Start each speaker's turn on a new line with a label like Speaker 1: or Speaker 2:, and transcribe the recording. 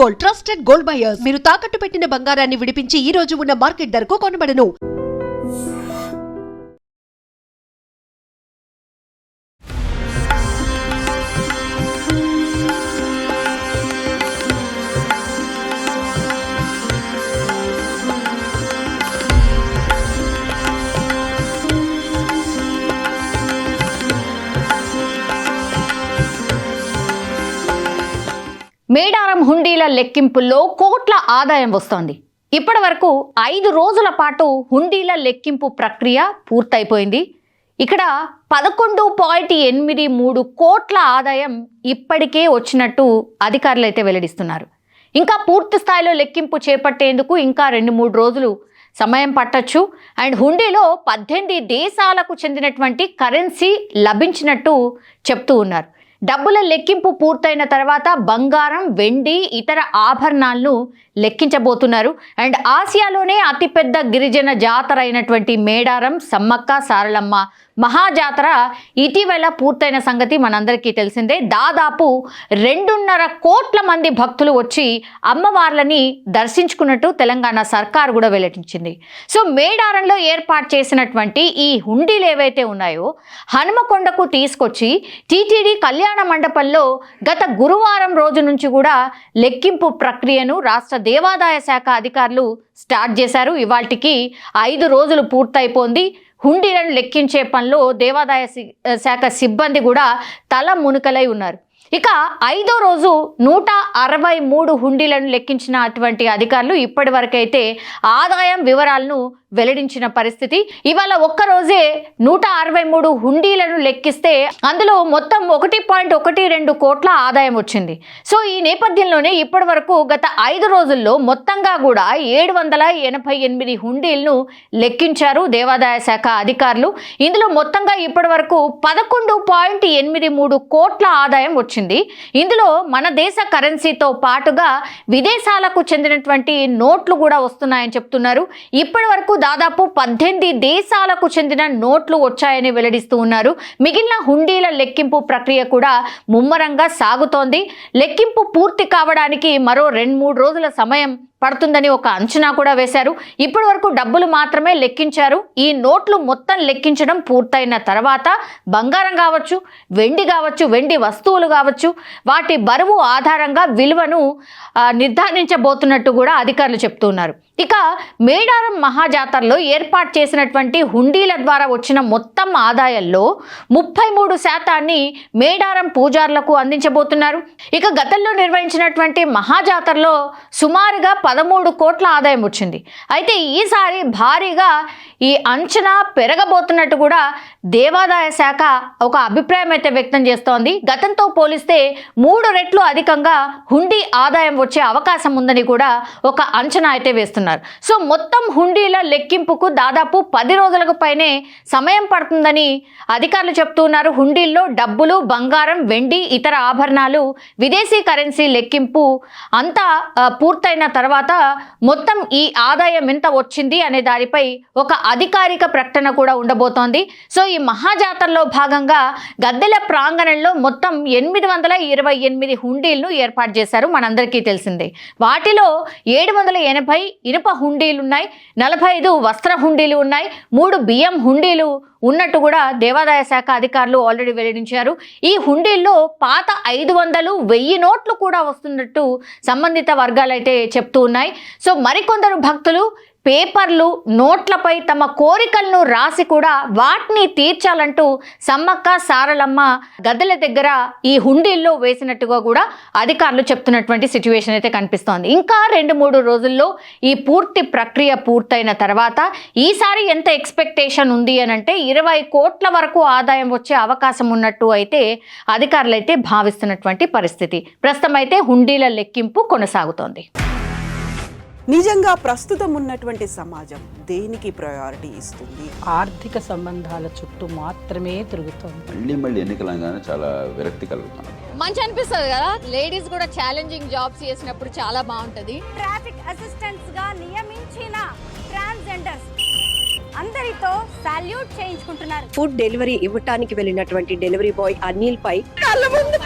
Speaker 1: Gold, trusted gold buyers. మీరు తాకట్టు పెట్టిన బంగారాన్ని విడిపించి ఈ రోజు ఉన్న మార్కెట్ ధరకు కొనబడను.
Speaker 2: మేడారం హుండీల లెక్కింపుల్లో కోట్ల ఆదాయం వస్తోంది. ఇప్పటి వరకు 5 రోజుల పాటు హుండీల లెక్కింపు ప్రక్రియ పూర్తయిపోయింది. ఇక్కడ 11.83 కోట్ల ఆదాయం ఇప్పటికే వచ్చినట్టు అధికారులు అయితే వెల్లడిస్తున్నారు. ఇంకా పూర్తి స్థాయిలో లెక్కింపు చేపట్టేందుకు ఇంకా 2-3 రోజులు సమయం పట్టొచ్చు. అండ్ హుండీలో 18 దేశాలకు చెందినటువంటి కరెన్సీ లభించినట్టు చెప్తూ ఉన్నారు. డబ్బుల లెక్కింపు పూర్తయిన తర్వాత బంగారం, వెండి, ఇతర ఆభరణాలను లెక్కించబోతున్నారు. అండ్ ఆసియాలోనే అతిపెద్ద గిరిజన జాతర అయినటువంటి మేడారం సమ్మక్క సారలమ్మ మహాజాతర ఇటీవల పూర్తయిన సంగతి మనందరికీ తెలిసిందే. దాదాపు 2.5 కోట్ల మంది భక్తులు వచ్చి అమ్మవార్లని దర్శించుకున్నట్టు తెలంగాణ సర్కారు కూడా వెల్లడించింది. సో మేడారంలో ఏర్పాటు చేసినటువంటి ఈ హుండీలు ఏవైతే ఉన్నాయో హనుమకొండకు తీసుకొచ్చి టీటీడీ కళ్యాణ మండపంలో గత గురువారం రోజు నుంచి కూడా లెక్కింపు ప్రక్రియను రాష్ట్ర దేవాదాయ శాఖ అధికారులు స్టార్ట్ చేశారు. ఇవాల్టికి 5 రోజులు పూర్తయిపోయింది. హుండీలను లెక్కించే పనిలో దేవాదాయ శాఖ సిబ్బంది కూడా తల మునుకలై ఉన్నారు. ఇక 5వ రోజు 163 హుండీలను లెక్కించిన అటువంటి అధికారులు ఇప్పటి వరకైతే ఆదాయం వివరాలను వెల్లడించిన పరిస్థితి. ఇవాళ ఒక్కరోజే 163 హుండీలను లెక్కిస్తే అందులో మొత్తం 1.12 కోట్ల ఆదాయం వచ్చింది. సో ఈ నేపథ్యంలోనే ఇప్పటి వరకు గత 5 రోజుల్లో మొత్తంగా కూడా 788 హుండీలను లెక్కించారు దేవాదాయ శాఖ అధికారులు. ఇందులో మొత్తంగా ఇప్పటి వరకు 11.83 కోట్ల ఆదాయం వచ్చింది. ఇందులో మన దేశ కరెన్సీతో పాటుగా విదేశాలకు చెందినటువంటి నోట్లు కూడా వస్తున్నాయని చెప్తున్నారు. ఇప్పటి వరకు దాదాపు 18 దేశాలకు చెందిన నోట్లు వచ్చాయని వెల్లడిస్తూ ఉన్నారు. మిగిలిన హుండీల లెక్కింపు ప్రక్రియ కూడా ముమ్మరంగా సాగుతోంది. లెక్కింపు పూర్తి కావడానికి మరో 2-3 రోజుల సమయం పడుతుందని ఒక అంచనా కూడా వేశారు. ఇప్పటి వరకు డబ్బులు మాత్రమే లెక్కించారు. ఈ నోట్లు మొత్తం లెక్కించడం పూర్తయిన తర్వాత బంగారం కావచ్చు, వెండి కావచ్చు, వెండి వస్తువులు కావచ్చు, వాటి బరువు ఆధారంగా విలువను నిర్ధారించబోతున్నట్టు కూడా అధికారులు చెప్తున్నారు. ఇక మేడారం మహాజాతరలో ఏర్పాటు చేసినటువంటి హుండీల ద్వారా వచ్చిన మొత్తం ఆదాయంలో 33% మేడారం పూజారులకు అందించబోతున్నారు. ఇక గతంలో నిర్వహించినటువంటి మహాజాతరలో సుమారుగా 13 కోట్ల ఆదాయం వచ్చింది. అయితే ఈసారి భారీగా ఈ అంచనా పెరగబోతున్నట్టు కూడా దేవాదాయ శాఖ ఒక అభిప్రాయం అయితే వ్యక్తం చేస్తోంది. గతంతో పోలిస్తే 3 రెట్లు అధికంగా హుండీ ఆదాయం వచ్చే అవకాశం ఉందని కూడా ఒక అంచనా అయితే వేస్తున్నారు. సో మొత్తం హుండీల లెక్కింపుకు దాదాపు 10 రోజులకు పైనే సమయం పడుతుందని అధికారులు చెప్తున్నారు. హుండీల్లో డబ్బులు, బంగారం, వెండి, ఇతర ఆభరణాలు, విదేశీ కరెన్సీ లెక్కింపు అంతా పూర్తయిన తర్వాత మొత్తం ఈ ఆదాయం ఎంత వచ్చింది అనే దానిపై ఒక అధికారిక ప్రకటన కూడా ఉండబోతోంది. సో ఈ మహాజాతరలో భాగంగా గద్దెల ప్రాంగణంలో మొత్తం 828 హుండీలను ఏర్పాటు చేశారు. మనందరికీ తెలిసిందే. వాటిలో 780 ఇనుప హుండీలు ఉన్నాయి, 45 వస్త్ర హుండీలు ఉన్నాయి, 3 బియ్యం హుండీలు ఉన్నట్టు కూడా దేవాదాయ శాఖ అధికారులు ఆల్రెడీ వెల్లడించారు. ఈ హుండీల్లో పాత 500, 1000 నోట్లు కూడా వస్తున్నట్టు సంబంధిత వర్గాలు అయితే చెప్తూ ఉన్నాయి. సో మరికొందరు భక్తులు పేపర్లు, నోట్లపై తమ కోరికలను రాసి కూడా వాటిని తీర్చాలంటూ సమ్మక్క సారలమ్మ గద్దెల దగ్గర ఈ హుండీల్లో వేసినట్టుగా కూడా అధికారులు చెప్తున్నటువంటి సిచ్యువేషన్ అయితే కనిపిస్తోంది. ఇంకా 2-3 రోజుల్లో ఈ పూర్తి ప్రక్రియ పూర్తయిన తర్వాత ఈసారి ఎంత ఎక్స్పెక్టేషన్ ఉంది అని అంటే 20 కోట్ల వరకు ఆదాయం వచ్చే అవకాశం ఉన్నట్టు అయితే అధికారులు అయితే భావిస్తున్నటువంటి పరిస్థితి. ప్రస్తుతం అయితే హుండీల లెక్కింపు కొనసాగుతోంది.
Speaker 3: నిజంగా ప్రస్తుతం ఉన్నటువంటి సమాజం దేనికి ప్రయారిటీ ఇస్తుంది?
Speaker 4: ఆర్థిక సంబంధాల చుట్టూ మాత్రమే తిరుగుతుంది.
Speaker 5: మళ్ళీ ఎన్నికలంగానే చాలా విరక్తి కలుగుతాం.
Speaker 6: మంచి అనిపిస్తుంది కదా, లేడీస్ కూడా ఛాలెంజింగ్ జాబ్స్ చేసినప్పుడు చాలా బాగుంటది.
Speaker 7: ట్రాఫిక్ అసిస్టెంట్స్ గా నియమించిన ట్రాన్స్జెండర్స్ అందరితో సాల్యూట్ చేయించుకుంటున్నారు.
Speaker 8: ఫుడ్ డెలివరీ ఇవ్వటానికి వెళ్ళినటువంటి డెలివరీ బాయ్ అనిల్ పై కళ్ళ ముందు